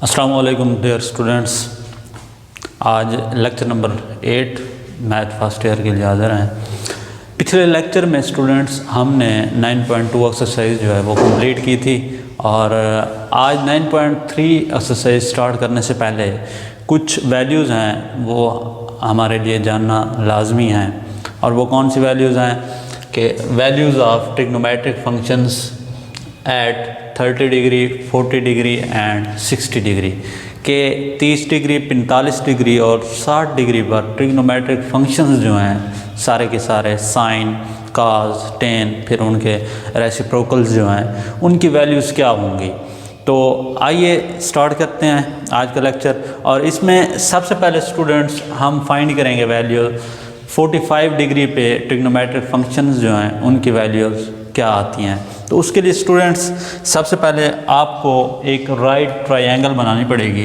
अस्सलामु अलैकुम dear students. आज lecture number 8 math first year के लिए हाज़िर हैं। पिछले लेक्चर में स्टूडेंट्स हमने 9.2 एक्सरसाइज जो है वो कंप्लीट की थी और आज 9.3 एक्सरसाइज स्टार्ट करने से पहले कुछ वैल्यूज़ हैं वो हमारे लिए जानना लाजमी हैं। और वो कौन सी वैल्यूज़ हैं कि values of trigonometric functions eight 30 degree 40 degree and 60 degree के 30 डिग्री 45 डिग्री और 60 डिग्री पर ट्रिग्नोमेट्रिक फंक्शंस जो हैं सारे के सारे साइन काज टेन फिर उनके रेसिप्रोकल्स जो हैं उनकी वैल्यूज़ क्या होंगी। तो आइए स्टार्ट करते हैं आज का लेक्चर। और इसमें सबसे पहले स्टूडेंट्स हम फाइंड करेंगे वैल्यू 45 डिग्री पे ट्रिग्नोमेट्रिक फंक्शंस जो हैं उनकी वैल्यूज़ क्या आती हैं। तो उसके लिए स्टूडेंट्स सबसे पहले आपको एक राइट ट्रायंगल बनानी पड़ेगी।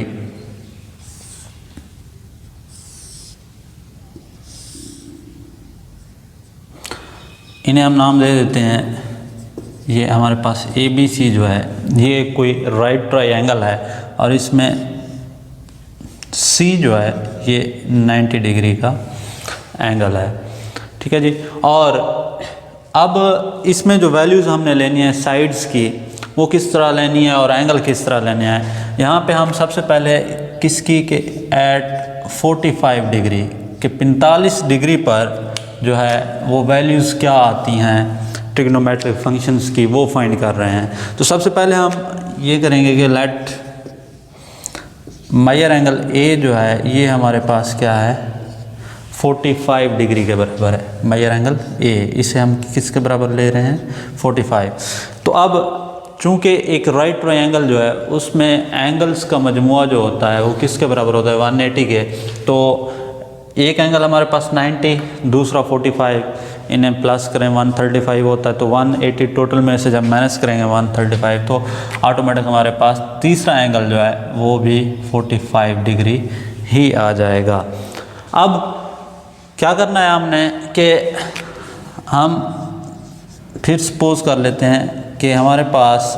इन्हें हम नाम दे देते हैं, ये हमारे पास ABC जो है ये कोई राइट ट्रायंगल है और इसमें C जो है ये 90 डिग्री का एंगल है। ठीक है जी। और अब इसमें जो वैल्यूज़ हमने लेनी है साइड्स की वो किस तरह लेनी है और एंगल किस तरह लेने हैं। यहाँ पे हम सबसे पहले किसकी के एट 45 डिग्री के 45 डिग्री पर जो है वो वैल्यूज़ क्या आती हैं ट्रिग्नोमेट्रिक फंक्शंस की वो फाइंड कर रहे हैं। तो सबसे पहले हम ये करेंगे कि लेट मेजर एंगल A जो है ये हमारे पास क्या है 45 डिग्री के बराबर है। मेजर एंगल A इसे हम किसके बराबर ले रहे हैं 45। तो अब चूंकि एक राइट ट्रायंगल जो है उसमें एंगल्स का मजमुआ जो होता है वो किसके बराबर होता है 180 के। तो एक एंगल हमारे पास 90 दूसरा 45 इन्हें प्लस करें 135 होता है। तो 180 टोटल में से जब माइनस करेंगे 135 तो ऑटोमेटिक हमारे पास तीसरा एंगल जो है वो भी 45 डिग्री ही आ जाएगा। अब क्या करना है हमने कि हम फिर सपोज कर लेते हैं कि हमारे पास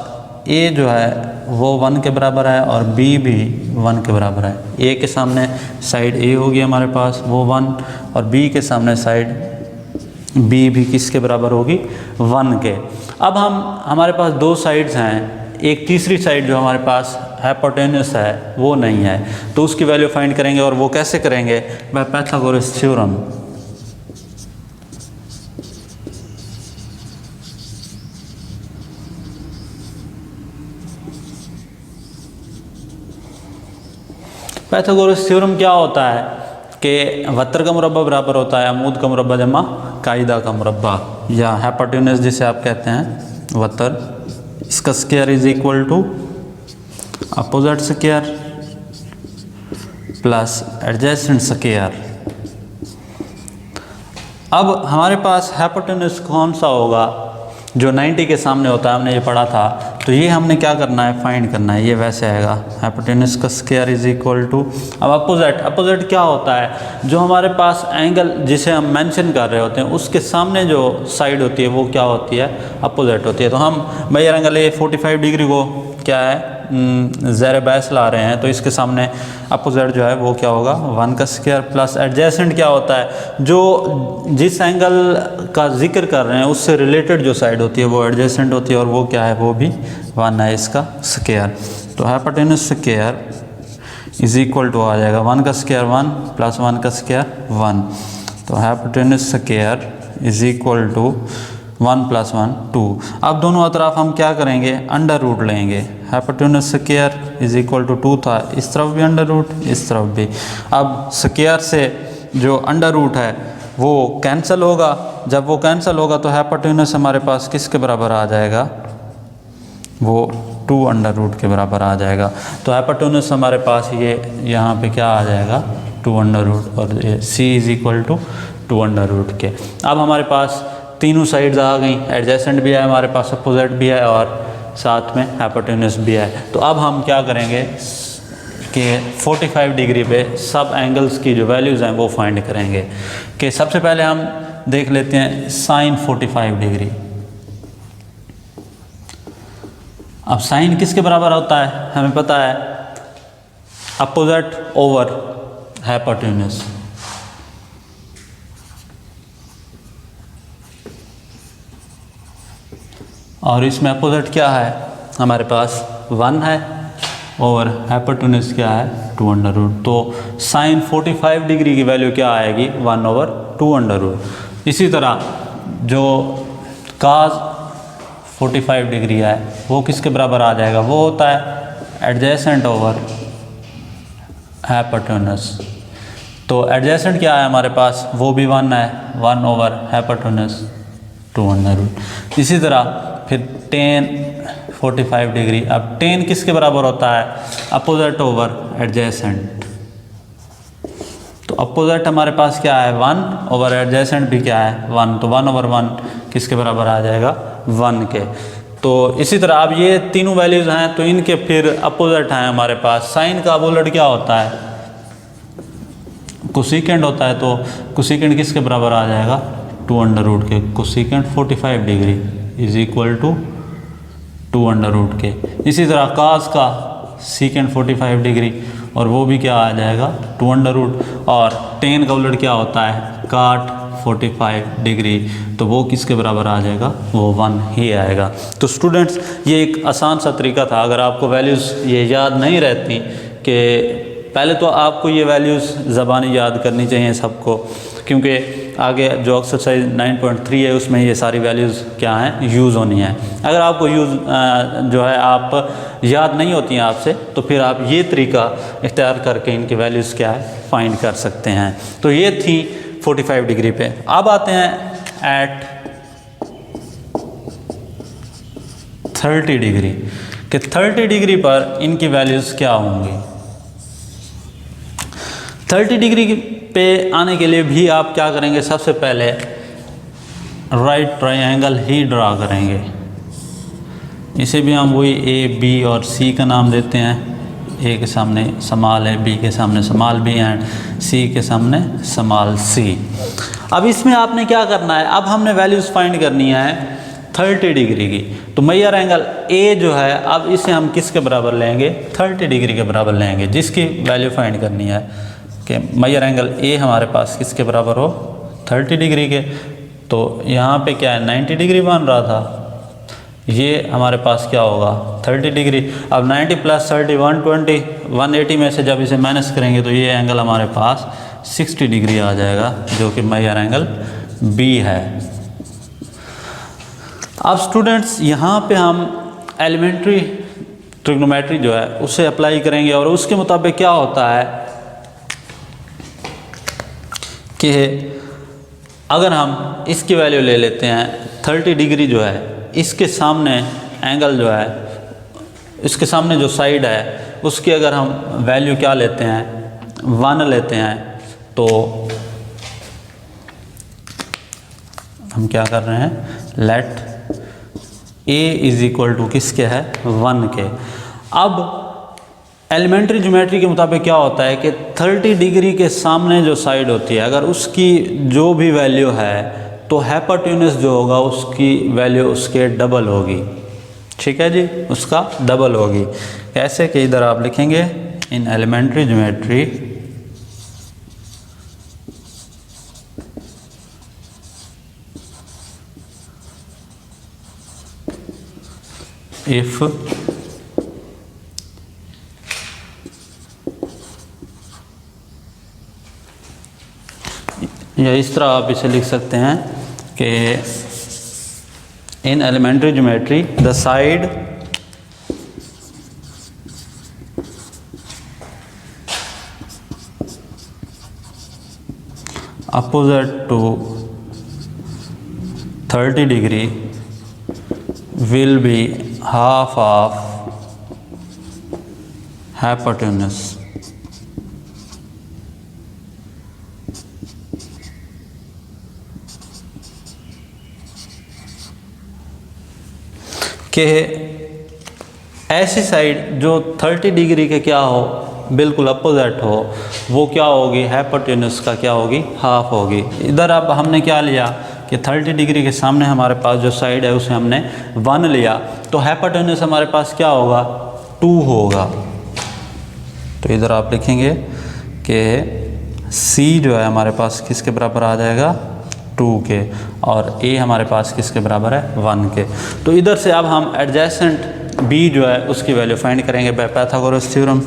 A जो है वो 1 के बराबर है और B भी 1 के बराबर है। A के सामने साइड A होगी हमारे पास वो 1 और B के सामने साइड B भी किसके बराबर होगी 1 के। अब हमारे पास दो साइड्स हैं, एक तीसरी साइड जो हमारे पास हाइपोटेन्यूस है वो नहीं है तो उसकी वैल्यू फाइंड करेंगे। और वो कैसे करेंगे by Pythagoras theorem. Pythagoras theorem क्या होता है कि वतर का मुरब्बा बराबर होता है अमूद का मुरब्बा जमा कायदा का मुरब्बा या हाइपोटेन्यूस जिसे आप कहते हैं वतर, इसका square is equal to opposite square plus adjacent square. अब हमारे पास हाइपोटेन्यूस कौन सा होगा जो 90 के सामने होता है, हमने ये पढ़ा था। तो ये हमने क्या करना है फाइंड करना है। ये वैसे आएगा हाइपोटेन्यूस का स्क्वायर इज इक्वल टू अब अपोजिट क्या होता है जो हमारे पास एंगल जिसे हम मेंशन कर रहे होते हैं उसके सामने जो साइड होती है वो क्या होती है अपोजिट होती है। तो हम मेजर एंगल 45 डिग्री को क्या है ज़ेर बैस ला रहे हैं तो इसके सामने अपोजिट जो है वो क्या होगा 1 का स्क्वायर प्लस एडजेसेंट क्या होता है जो जिस एंगल का जिक्र कर रहे हैं उससे रिलेटेड जो साइड होती है वो एडजेसेंट होती है और वो क्या है वो भी 1 है इसका स्क्वायर। तो hypotenuse square is equal to आ जाएगा 1 का स्क्वायर 1 प्लस 1 का स्क्वायर 1। तो hypotenuse square is equal to 1 plus 1 2। अब दोनों तरफ हम क्या करेंगे अंडर रूट लेंगे। Hypotenuse square is equal to 2 था, इस तरफ भी अंडर रूट इस तरफ भी। अब स्क्वायर से जो अंडर रूट है वो कैंसिल होगा, जब वो कैंसिल होगा तो हाइपोटेन्यूस हमारे पास किसके बराबर आ जाएगा वो 2 अंडर रूट के बराबर आ जाएगा। तो हाइपोटेन्यूस हमारे पास ये यहाँ पे क्या आ जाएगा 2 अंडर रूट और C is equal to 2 under root के। अब हमारे पास तीनों साइड्स आ गई, एडजेसेंट भी है हमारे पास अपोजिट भी है और साथ में हाइपोटेन्यूस भी है। तो अब हम क्या करेंगे कि 45 डिग्री पे सब एंगल्स की जो वैल्यूज़ हैं वो फाइंड करेंगे। कि सबसे पहले हम देख लेते हैं साइन 45 डिग्री। अब साइन किसके बराबर होता है हमें पता है अपोजिट ओवर हाइपोटेन्यूज। और इसमें अपोजिट क्या है हमारे पास 1 है और हाइपोटेन्यूज क्या है 2 अंडर रूट। तो साइन 45 डिग्री की वैल्यू क्या आएगी 1/2 अंडर रूट। इसी तरह जो काज 45 डिग्री है वो किसके बराबर आ जाएगा, वो होता है एडजेसेंट ओवर हाइपोटेन्यूज। तो एडजेसेंट क्या है हमारे पास, वो भी 1 है, 1 हाइपोटेन्यूज 2 अंडर रूट। इसी तरह फिर टेन 45 डिग्री, अब टेन किसके बराबर होता है, अपोजिट ओवर एडजेसेंट। तो अपोजिट हमारे पास क्या है 1 ओवर एडजेसेंट भी क्या है 1, तो 1/1 किसके बराबर आ जाएगा 1 के। तो इसी तरह अब ये तीनों वैल्यूज हैं तो इनके फिर अपोजिट हैं हमारे पास। साइन का अपोजिट क्या होता है, कोसेकेंट होता है, तो कोसेकेंट किसके बराबर आ जाएगा 2 अंडर रूट के। Cosecant 45 degree is equal to 2 under root के। इसी तरह कास का सीकेंट 45 डिग्री और वो भी क्या आ जाएगा 2 अंडर रूट। और टेन का उलट क्या होता है काट 45 डिग्री, तो वो किसके बराबर आ जाएगा, वो 1 ही आएगा। तो स्टूडेंट्स ये एक आसान सा तरीका था। अगर आपको वैल्यूज़ ये याद नहीं रहती, कि पहले तो आपको ये वैल्यूज़ ज़बानी याद करनी चाहिए सबको, क्योंकि आगे जो एक्सरसाइज 9.3 है उसमें ये सारी वैल्यूज़ क्या हैं यूज़ होनी है। अगर आपको यूज़ जो है आप याद नहीं होती हैं आपसे, तो फिर आप ये तरीका इख्तियार करके इनकी वैल्यूज़ क्या है फाइंड कर सकते हैं। तो ये थी 45 डिग्री पे। अब आते हैं एट 30 डिग्री, कि 30 डिग्री पर इनकी वैल्यूज़ क्या होंगी। 30 डिग्री पे आने के लिए भी आप क्या करेंगे, सबसे पहले राइट ट्रायंगल ही ड्रा करेंगे। इसे भी हम वही ए बी और सी का नाम देते हैं। ए के सामने स्मॉल है, बी के सामने स्मॉल बी एंड सी के सामने स्मॉल सी। अब इसमें आपने क्या करना है, अब हमने वैल्यूज़ फाइंड करनी है 30 डिग्री की। तो मेजर एंगल ए जो है, अब इसे हम किसके बराबर लेंगे 30 डिग्री के बराबर लेंगे, जिसकी वैल्यू फाइंड करनी है कि मेजर एंगल ए हमारे पास किसके बराबर हो 30 डिग्री के। तो यहाँ पे क्या है 90 डिग्री बन रहा था, ये हमारे पास क्या होगा 30 डिग्री। अब 90 + 30 120, 180 में से जब इसे माइनस करेंगे तो ये एंगल हमारे पास 60 डिग्री आ जाएगा, जो कि मेजर एंगल बी है। अब स्टूडेंट्स यहाँ पे हम एलिमेंट्री ट्रिग्नोमेट्री जो है उसे अप्लाई करेंगे, और उसके मुताबिक क्या होता है कि अगर हम इसकी वैल्यू ले लेते हैं 30 डिग्री जो है, इसके सामने एंगल जो है, इसके सामने जो साइड है उसकी अगर हम वैल्यू क्या लेते हैं 1 लेते हैं, तो हम क्या कर रहे हैं let A is equal to किसके है 1 के। अब एलिमेंट्री ज्योमेट्री के मुताबिक क्या होता है कि 30 डिग्री के सामने जो साइड होती है, अगर उसकी जो भी वैल्यू है तो हाइपोटेन्यूज जो होगा उसकी वैल्यू उसके डबल होगी। ठीक है जी, उसका डबल होगी। कैसे कि इधर आप लिखेंगे इन एलिमेंट्री ज्योमेट्री इफ या इस तरह आप इसे लिख सकते हैं कि in elementary geometry the side opposite to 30 degree will be half of hypotenuse. कि ऐसी साइड जो 30 डिग्री के क्या हो बिल्कुल अपोजिट हो, वो क्या होगी हाइपोटेन्यूज का क्या होगी हाफ होगी। इधर अब हमने क्या लिया कि 30 डिग्री के सामने हमारे पास जो साइड है उसे हमने 1 लिया, तो हाइपोटेन्यूज हमारे पास क्या होगा 2 होगा। तो इधर आप लिखेंगे कि C जो है हमारे पास किसके बराबर आ जाएगा 2 के, और A हमारे पास किसके बराबर है 1 के। तो इधर से अब हम एडजेसेंट B जो है उसकी वैल्यू फाइंड करेंगे बाय पाइथागोरस थ्योरम।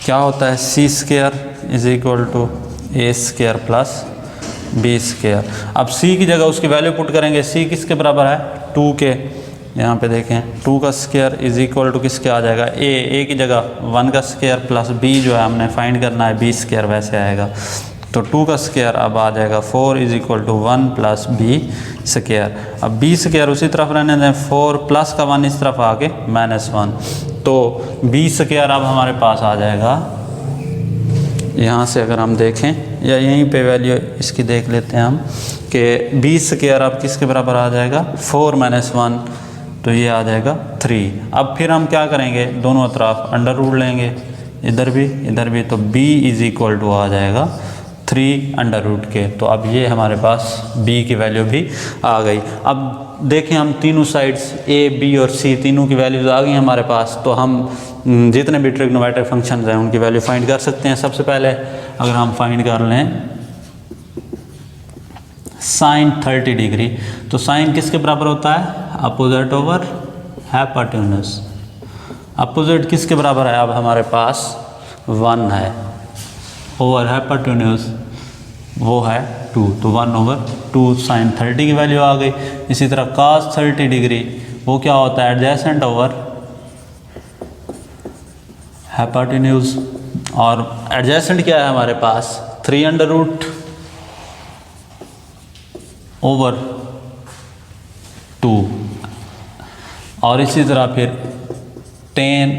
क्या होता है C square is equal to A square plus B square. अब C की जगह उसकी वैल्यू पुट करेंगे, C किसके बराबर है 2 के। यहाँ पे देखें 2 का स्क्वायर इज इक्वल टू किसके आ जाएगा A की जगह 1 का स्क्वायर प्लस B जो है हमने फाइंड करना है B स्क्वायर, वैसे आएगा। तो 2 का स्क्वायर अब आ जाएगा 4 is equal to 1 plus B square. अब B स्क्वायर उसी तरफ रहने दें, 4 प्लस का 1 इस तरफ आके -1, तो B स्क्वायर अब हमारे पास आ जाएगा। यहाँ से अगर हम देखें या यहीं पे वैल्यू इसकी देख लेते हैं हम कि B स्क्वायर अब किसके बराबर आ जाएगा 4 - 1, तो ये आ जाएगा 3। अब फिर हम क्या करेंगे, दोनों तरफ अंडर रूट लेंगे, इधर भी, तो B इज इक्वल टू आ जाएगा 3 अंडर रूट के। तो अब ये हमारे पास B की वैल्यू भी आ गई। अब देखें हम तीनों साइड्स A, B और C तीनों की वैल्यूज़ आ गई हमारे पास, तो हम जितने भी ट्रिग्नोमेट्रिक फंक्शंस हैं उनकी वैल्यू फाइंड कर सकते हैं। सबसे पहले अगर हम फाइंड कर लें साइन 30 डिग्री, तो साइन किसके बराबर होता है अपोजिट ओवर हाइपोटेन्यूज। अपोजिट किसके बराबर है, अब हमारे पास 1 है, ओवर हाइपोटेन्यूज वो है 2, तो 1/2 साइन 30 की वैल्यू आ गई। इसी तरह cos 30 डिग्री वो क्या होता है एडजेसेंट ओवर हाइपोटेन्यूज, और एडजेसेंट क्या है हमारे पास 3√/2 और इसी तरह फिर tan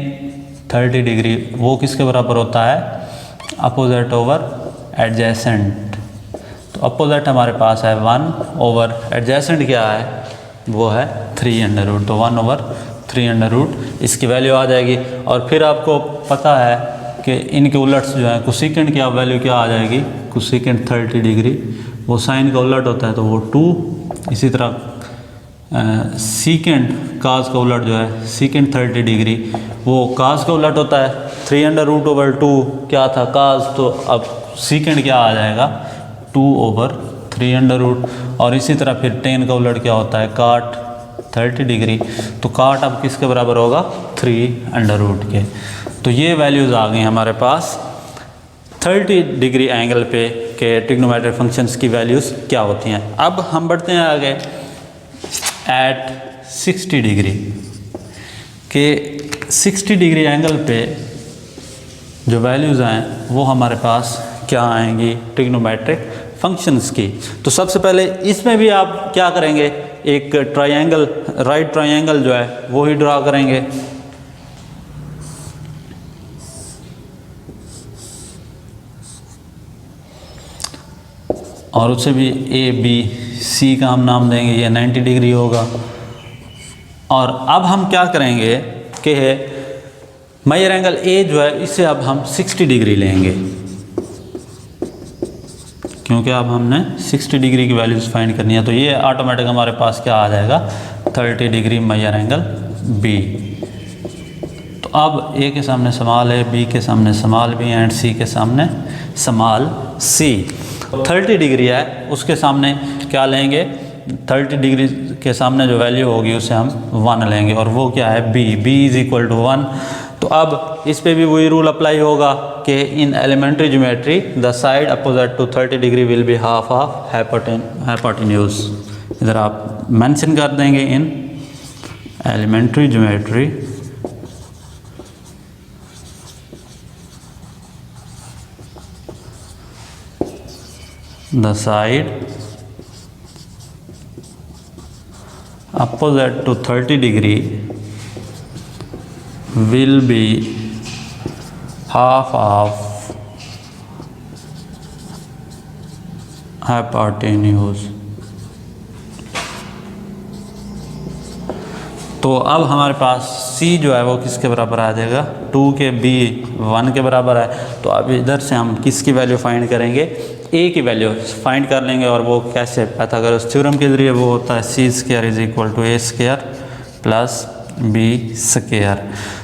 30 डिग्री वो किसके बराबर होता है अपोजिट ओवर एडजेसेंट। तो अपोजिट हमारे पास है 1 ओवर एडजेसेंट क्या है वो है 3√, तो 1/3 इसकी वैल्यू आ जाएगी। और फिर आपको पता है कि इनके उलट्स जो है कोसेकेंट की वैल्यू क्या आ जाएगी, कोसेकेंट 30 डिग्री वो साइन का उलट होता है तो वो 2। इसी तरह सीकेंट काज का उलट जो है सीकेंट 30 डिग्री वो काज का उलट होता है 3√/2 क्या था काज, तो अब सीकेंट क्या आ जाएगा 2/3√। और इसी तरह फिर टेन का उलट क्या होता है काट 30 डिग्री, तो काट अब किसके बराबर होगा 3√2 के। तो ये वैल्यूज़ आ गई हमारे पास 30 डिग्री एंगल पे के ट्रिग्नोमेट्रिक फंक्शंस की वैल्यूज़ क्या होती हैं। अब हम बढ़ते हैं आगे एट 60 डिग्री के 60 डिग्री एंगल पे जो वैल्यूज़ हैं वो हमारे पास क्या आएंगी ट्रिग्नोमेट्रिक फंक्शंस की। तो सबसे पहले इसमें भी आप क्या करेंगे एक ट्रायंगल राइट ट्रायंगल जो है वो ही ड्रा करेंगे। और उसे भी ए बी सी का हम नाम देंगे, ये 90 डिग्री होगा। और अब हम क्या करेंगे कि मेजर एंगल ए जो है इसे अब हम 60 डिग्री लेंगे, क्योंकि अब हमने 60 डिग्री की वैल्यूज़ फाइंड करनी है। तो ये ऑटोमेटिक हमारे पास क्या आ जाएगा 30 डिग्री मेजर एंगल बी। तो अब ए के सामने स्मॉल है, बी के सामने स्मॉल बी एंड सी के सामने स्मॉल सी। 30 डिग्री है उसके सामने क्या लेंगे 30 डिग्री के सामने जो वैल्यू होगी उसे हम 1 लेंगे, और वो क्या है B, B is equal to 1। तो अब इस पे भी वही रूल अप्लाई होगा कि in elementary geometry the side opposite to 30 degree will be half of hypotenuse. इधर आप मेंशन कर देंगे in elementary geometry the side opposite to 30 degree will be half of hypotenuse। तो अब हमारे पास c जो है वो किसके बराबर आ जाएगा, 2 के b 1 के बराबर है। तो अब इधर से हम किसकी वैल्यू फाइंड करेंगे, a की वैल्यू फाइंड कर लेंगे। और वो कैसे, पाइथागोरस थ्योरम के ज़रिए, वो होता है c² = a² + b²।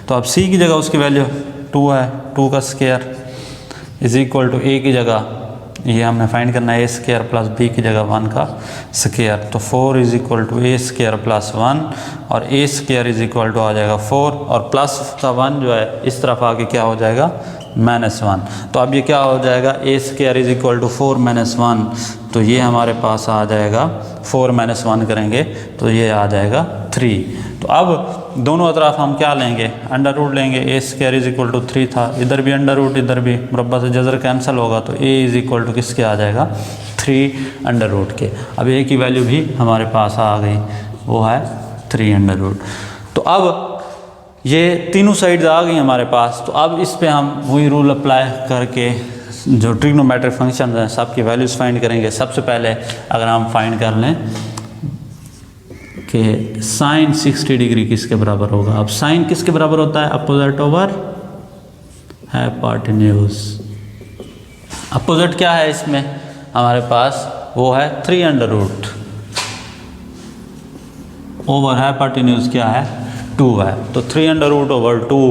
तो अब c की जगह उसकी वैल्यू 2 है, 2 का स्क्वायर = a की जगह ये हमने फाइंड करना है a² + b की जगह 1 का स्क्वायर। तो 4 = a² + 1 और a² आ जाएगा 4 और प्लस का 1 जो है इस तरफ आके क्या हो जाएगा, -1। तो अब ये क्या हो जाएगा, a² = 4 - 1। तो ये हमारे पास आ जाएगा 4 - 1 करेंगे तो ये आ जाएगा 3। तो अब दोनों तरफ हम क्या लेंगे, अंडर रूट लेंगे। a² = 3 था, इधर भी अंडर रूट, इधर भी मुरब्बा से जज़र कैंसिल होगा तो a = किसके आ जाएगा, 3 अंडर रूट के। अब a की वैल्यू भी हमारे पास आ गई, वो है 3 अंडर रूट। तो अब ये तीनों साइड्स आ गई हमारे पास। तो अब इस पे हम वही रूल अप्लाई करके जो ट्रिग्नोमेट्रिक फंक्शन हैं सब की वैल्यूज़ फाइंड करेंगे। सबसे पहले अगर हम फाइंड कर लें कि sin 60 डिग्री किसके बराबर होगा। अब साइन किसके बराबर होता है, अपोजिट ओवर हाइपोटेन्यूज। अपोजिट क्या है इसमें हमारे पास, वो है 3 अंडर रूट ओवर हाइपोटेन्यूज क्या है, 2 है। तो 3 अंडर रूट ओवर 2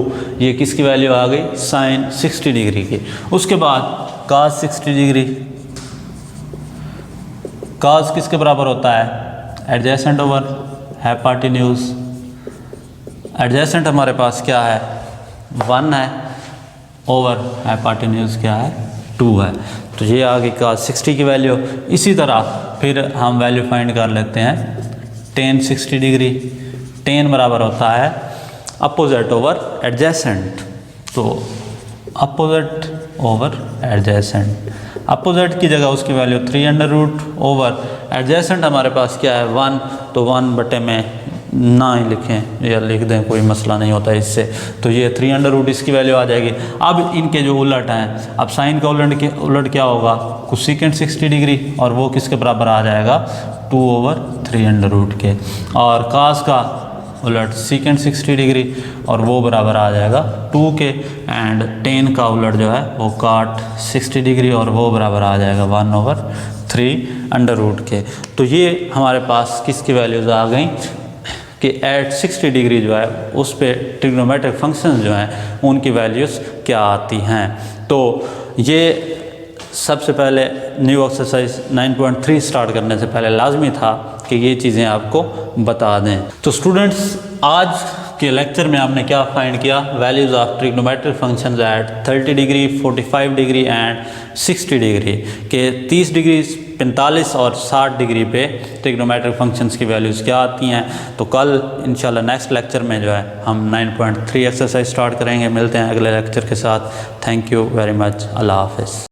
ये किसकी वैल्यू आ गई, साइन 60 डिग्री की। उसके बाद cos 60 डिग्री, cos किसके बराबर होता है, एडजेसेंट ओवर हाइपोटेन्यूज। एडजेसेंट हमारे पास क्या है, 1 है, ओवर हाइपोटेन्यूज क्या है, 2 है। तो ये आ गई cos 60 की वैल्यू। इसी तरह फिर हम वैल्यू फाइंड कर लेते हैं tan 60 डिग्री। tan बराबर होता है अपोजिट ओवर एडजेसेंट। तो अपोजिट ओवर एडजेसेंट, अपोजिट की जगह उसकी value 3 under root over adjacent हमारे पास क्या है, 1। तो 1 बटे में ना ही लिखें या लिख दें, कोई मसला नहीं होता इससे। तो ये 3 अंडर रूट इसकी वैल्यू आ जाएगी। अब इनके जो उलट हैं, अब साइन का उलट क्या होगा, कोसेकेंट 60 डिग्री और वो किसके बराबर आ जाएगा, 2/3 अंडर रूट के। और cos का उलट सेकेंट 60 डिग्री और वो बराबर आ जाएगा 2 के। एंड tan का उलट जो है वो cot 60 डिग्री और वो बराबर आ जाएगा 1/3 अंडर रूट के। तो ये हमारे पास किसकी वैल्यूज़ आ गई कि एट 60 डिग्री जो है उस पे ट्रिग्नोमेट्रिक फंक्शंस जो हैं उनकी वैल्यूज़ क्या आती हैं। तो ये सबसे पहले न्यू एक्सरसाइज 9.3 स्टार्ट करने से पहले लाजमी था कि ये चीज़ें आपको बता दें। तो स्टूडेंट्स आज के लेक्चर में आपने क्या फाइंड किया, values of trigonometric functions eight 30 degree 45 degree and 60 degree के 30 डिग्री 45 और 60 डिग्री पे ट्रिग्नोमेट्रिक फंक्शंस की वैल्यूज़ क्या आती हैं। तो कल इंशाल्लाह नेक्स्ट लेक्चर में जो है हम 9.3 एक्सरसाइज स्टार्ट करेंगे। मिलते हैं अगले लेक्चर के साथ। Thank you very much. अल्लाह हाफ़िज़।